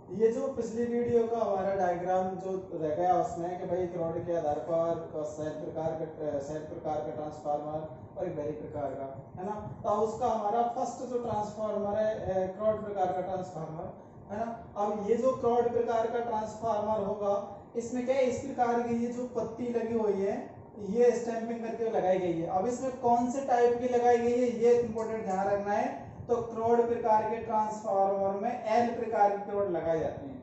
ये जो पिछली वीडियो का हमारा डायग्राम जो रह गया उसमें कि भाई क्रोड के आधार पर सेल प्रकार का ट्रांसफार्मर और एक बैरी प्रकार का, है ना। तो उसका हमारा फर्स्ट जो ट्रांसफार्मर है क्रोड प्रकार का ट्रांसफार्मर, है ना। अब ये जो क्रोड प्रकार का ट्रांसफार्मर होगा, इसमें क्या है, इस प्रकार की ये जो पत्ती लगी हुई है ये स्टैंपिंग करके लगाई गई है। अब इसमें कौन से टाइप की लगाई गई है ये इंपॉर्टेंट ध्यान रखना है। तो क्रोड प्रकार के ट्रांसफार्मर में एल प्रकार की क्रोड लगाई जाती है।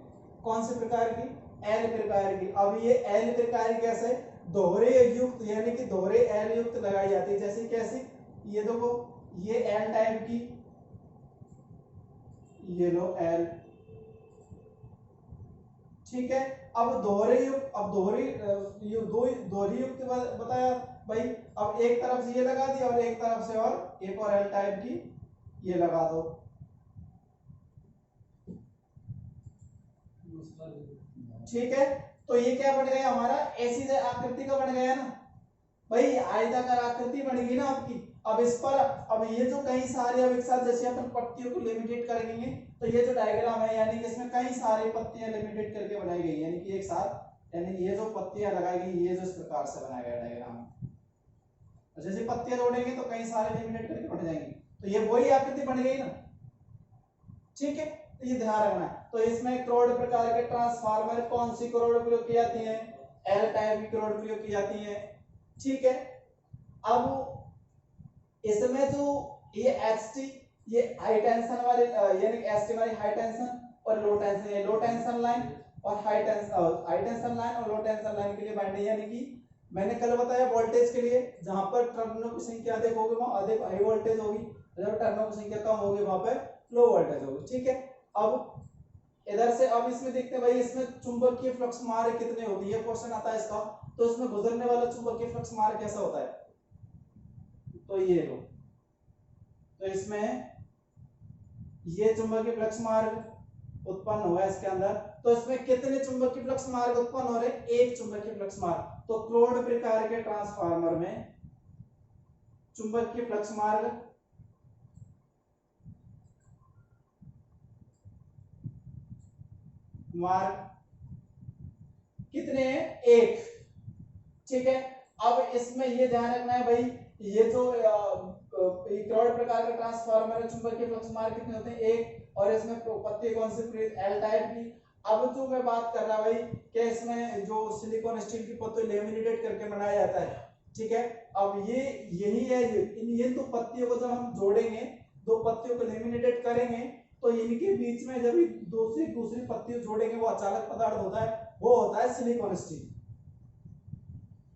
कौन से प्रकार की? एल प्रकार की। अब ये एल प्रकार की कैसे? दोहरे युक्त यानी कि दोहरे एल युक्त लगाई जाती है। जैसे कैसी? ये देखो, ये एल टाइप की, ये लो एल, ठीक है। अब दोहरे युक्त, अब दोहरी युक्त बताया भाई। अब एक तरफ से ये लगा दिया और एक तरफ से और एक और एल टाइप की ये लगा दो, ठीक है। तो ये क्या बन गया हमारा? ऐसी आकृति का बन गया ना भाई, आयताकार आकृति बन गई ना आपकी। अब इस पर, अब ये जो कई सारे अब एक साथ जैसे अपन पत्तियों को लिमिटेड करेंगे, तो ये जो डायग्राम है यानी कि इसमें कई सारे पत्तियां लिमिटेड करके बनाई गई, यानी कि एक साथ, यानी ये जो पत्तियां लगाई गई ये जो इस प्रकार से बनाया गया डायग्राम, जैसे पत्तियां जोड़ेंगे तो कई सारे लिमिटेड करके बन जाएंगे, तो ये वही आकृति बन गई ना, ठीक है। तो ये ध्यान रखना है। तो इसमें क्रोड प्रकार के ट्रांसफार्मर कौन सी क्रोड प्रयोग की जाती है? एल टाइप की क्रोड प्रयोग की जाती है, ठीक है। अब इसमें जो ये एचटी, ये हाई टेंशन वाले यानी कि एचटी वाली हाई टेंशन और लो टेंशन, ये लो टेंशन लाइन और हाई टेंशन लाइन और लो टेंशन लाइन के लिए बाइंडिंग, यानी कि मैंने कल बताया वोल्टेज के लिए जहां पर टर्मिनलों की संख्या अधिक होगी वहां अधिक हाई वोल्टेज होगी, जब टर्मिनलों की संख्या कम होगी वहां पर लो वोल्टेज होगी, ठीक है। अब इधर से अब इसमें देखते हैं भाई, इसमें चुंबकीय फ्लक्स मार्ग कितने होती है, क्वेश्चन आता है इसका। तो इसमें गुजरने वाला चुंबकीय फ्लक्स मार्ग कैसा होता है? तो ये लो, तो इसमें ये चुंबकीय फ्लक्स मार्ग उत्पन्न हुआ इसके अंदर। तो इसमें कितने चुंबकीय फ्लक्स मार्ग उत्पन्न हो रहे? एक चुंबकीय फ्लक्स मार्ग। तो क्लोड प्रकार के ट्रांसफार्मर में चुंबकीय फ्लक्स मार्ग कितने हैं? एक, ठीक है। अब इसमें ये ध्यान रखना है भाई, ये जो क्रोड प्रकार का ट्रांसफार्मर है चुंबकीय फ्लक्स मार्ग कितने होते हैं? एक। और इसमें पत्ती कौन सी प्रयुक्त? एल टाइप की। अब जो मैं बात कर रहा भाई कि इसमें जो सिलिकॉन स्टील की पत्ती लेमिनेटेड करके बनाया जाता है, ठीक है। अब ये यही है, ये दो पत्तियों को जब हम जोड़ेंगे, दो पत्तियों को लेमिनेटेड करेंगे, तो इनके बीच में जब दूसरी दूसरी पत्तियों जोड़ेंगे वो अचालक पदार्थ होता है, वो होता है सिलिकॉन स्टील,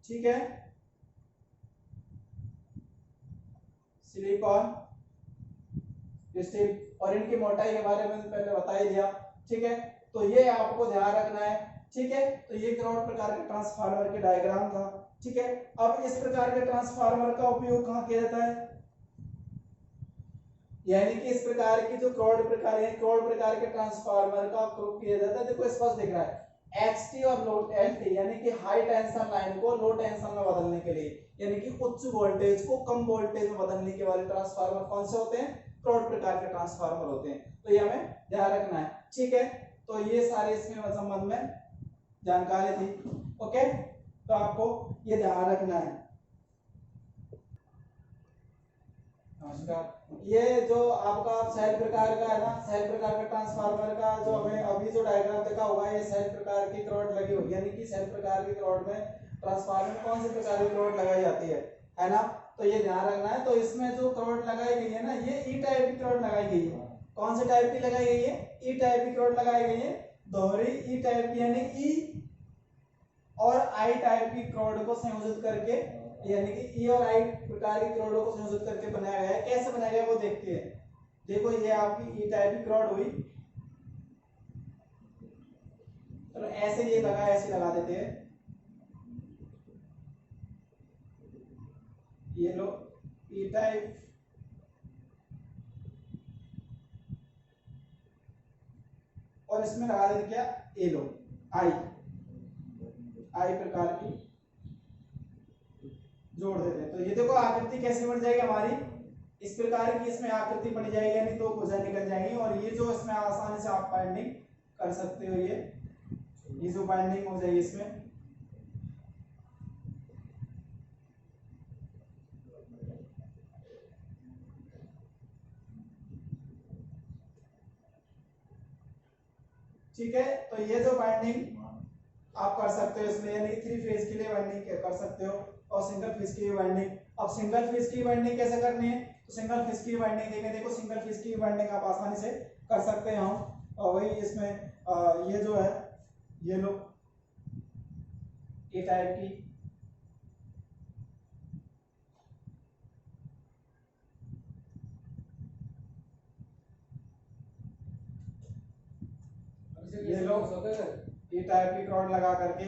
ठीक है। सिलिकॉन स्टील, और इनकी मोटाई के बारे में पहले बता ही दिया, ठीक है। तो ये आपको ध्यान रखना है, ठीक है। तो ये क्रोड प्रकार के ट्रांसफार्मर के डायग्राम था, ठीक है। अब इस प्रकार के ट्रांसफार्मर का उपयोग कहां किया जाता है? यानी कि इस प्रकार की जो क्रोड प्रकार है, क्रोड प्रकार के ट्रांसफार्मर का उपयोग किया जाता है। देखो स्पष्ट दिख रहा है, XT और लो LT यानी कि हाई टेंशन लाइन को लो टेंशन में बदलने के लिए, यानी कि उच्च वोल्टेज को कम वोल्टेज में बदलने के वाले ट्रांसफार्मर कौन से होते हैं? क्रोड प्रकार के ट्रांसफार्मर होते हैं। तो ये हमें ध्यान रखना है, ठीक है। तो ये सारे इसमें संबंध में जानकारी थी, ओके। तो आपको ये ध्यान रखना है। नमस्कार। ये जो आपका सेल प्रकार का है ना, सेल प्रकार का ट्रांसफार्मर का जो हमें अभी जो डायग्राम देखा होगा, ये सेल प्रकार की रॉड लगी हुई, यानी कि सेल प्रकार की रॉड में ट्रांसफार्मर में कौन से प्रकार की रॉड लगाई जाती है ना। तो ये ध्यान रखना है। तो इसमें जो रॉड लगाई गई है ना, ये ई टाइप की रॉड लगाई गई है। कौन से टाइप की लगाई गई है? ई टाइप की रॉड लगाई गई है, दोहरी ई टाइप की, यानी ई और आई टाइप की क्रोड को संयोजित करके, यानी कि ई और आई प्रकार की क्रोडों को संयोजित करके बनाया गया है। कैसे बनाया गया वो देखते हैं। देखो ये आपकी ई टाइप की क्रोड हुई, तो ऐसे ये लगा, ऐसे लगा देते हैं, ये लो ई टाइप, और इसमें लगा देते क्या? ए लो आई, आई प्रकार की जोड़ देते हैं। तो ये देखो आकृति कैसे बन जाएगी हमारी, इस प्रकार की इसमें आकृति बन जाएगी, यानी दो भुजा निकल जाएंगी, और ये जो इसमें आसानी से आप बाइंडिंग कर सकते हो। ये जो बाइंडिंग हो जाएगी इसमें, ठीक है। तो ये जो बाइंडिंग आप कर सकते हो इसमें, यानी 3 फेज के लिए बाइंडिंग कर सकते हो और सिंगल फेज की बाइंडिंग। अब सिंगल फेज की बाइंडिंग कैसे करनी है, तो सिंगल फेज की बाइंडिंग देखें, देखो सिंगल फेज की बाइंडिंग आप आसानी से कर सकते हैं हम। और वही इसमें ये जो है, ये लो ए टाइप की, ये लो ए टाइप की रॉड लगा करके,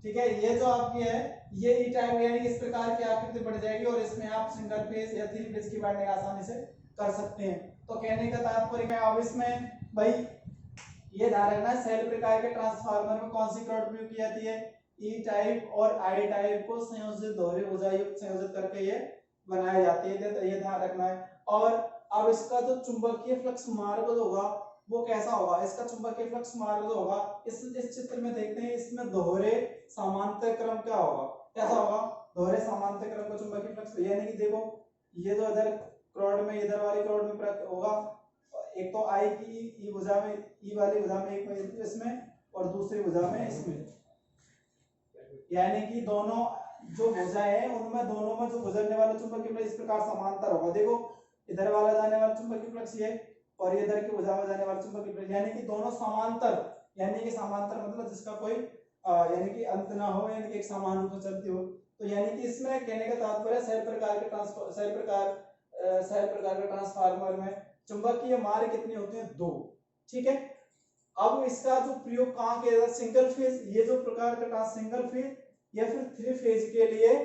ठीक है। ये जो आपकी है ये ई टाइप, यानी इस प्रकार की आकृति बन जाएगी और इसमें आप सिंगल फेज या 3 फेज की बाइंडिंग आसानी से कर सकते हैं। तो कहने का तात्पर्य क्या है, अब इसमें भाई ये ध्यान रखना है, सेल प्रकार के ट्रांसफार्मर में कौन सी रॉड प्रयोग की जाती है, ई टाइप और आई टाइप को संयोजित दोहरे ऊर्जायुक्त संयोजित करके ये बनाई जाती है, तो ये ध्यान रखना है। और अब इसका जो चुंबकीय फ्लक्स मार्ग होगा वो कैसा होगा, इसका चुंबकीय फ्लक्स मार्ग जो होगा, इस चित्र में देखते हैं, इसमें दोहरे समांतर क्रम क्या होगा, कैसा होगा, दोहरे समांतर क्रम का चुंबकीय फ्लक्स। यानी कि देखो ये जो इधर रॉड में, इधर वाली रॉड में प्राप्त होगा, एक तो आई की ई भुजा में, ई वाली भुजा में एक में इसमें और दूसरी भुजा में इसमें, यानी कि दोनों जो भुजाएं हैं उनमें दोनों में जो गुजरने वाला चुंबकीय फ्लक्स इस प्रकार समांतर होगा। देखो इधर वाला जाने वाला चुंबकीय फ्लक्स ये और ये इधर की भुजा में जाने वाला चुंबकीय फ्लक्स, यानी कि दोनों समांतर, यानी कि समांतर मतलब जिसका कोई यानी कि अंत ना हो, यानी कि एक समान रूप से चलती हो। तो यानी कि इसमें कहने का तात्पर्य सेल प्रकार के ट्रांसफार्मर में चुंबकीय मार्ग कितनी होती है, 2, ठीक है। अब इसका जो प्रयोग कहां किया जाता है, सिंगल फेज, ये जो प्रकार का सिंगल फेज या फिर 3 फेज के लिए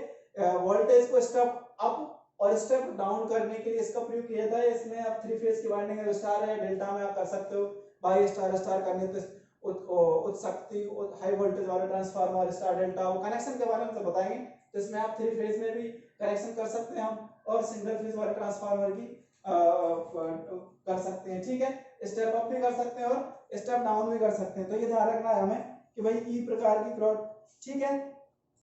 वोल्टेज को स्टेप अप और स्टेप डाउन करने के लिए इसका प्रयोग किया जाता है। इसमें आप 3 फेज की वाइंडिंग है, स्टार है, डेल्टा में आप कर सकते हो, बाई स्टार स्टार करने तो उच्च शक्ति हाई वोल्टेज वाले ट्रांसफार्मर स्टार डेल्टा, वो कनेक्शन के बारे में तो बताएंगे। तो इसमें आप 3 फेज में भी कनेक्शन कर सकते हैं हम, और सिंगल फेज वाले ट्रांसफार्मर की कर सकते हैं, ठीक है। स्टेप अप भी कर सकते हैं और स्टेप डाउन भी कर सकते हैं। तो ये ध्यान रखना है हमें कि भाई ई प्रकार की रॉड, ठीक है।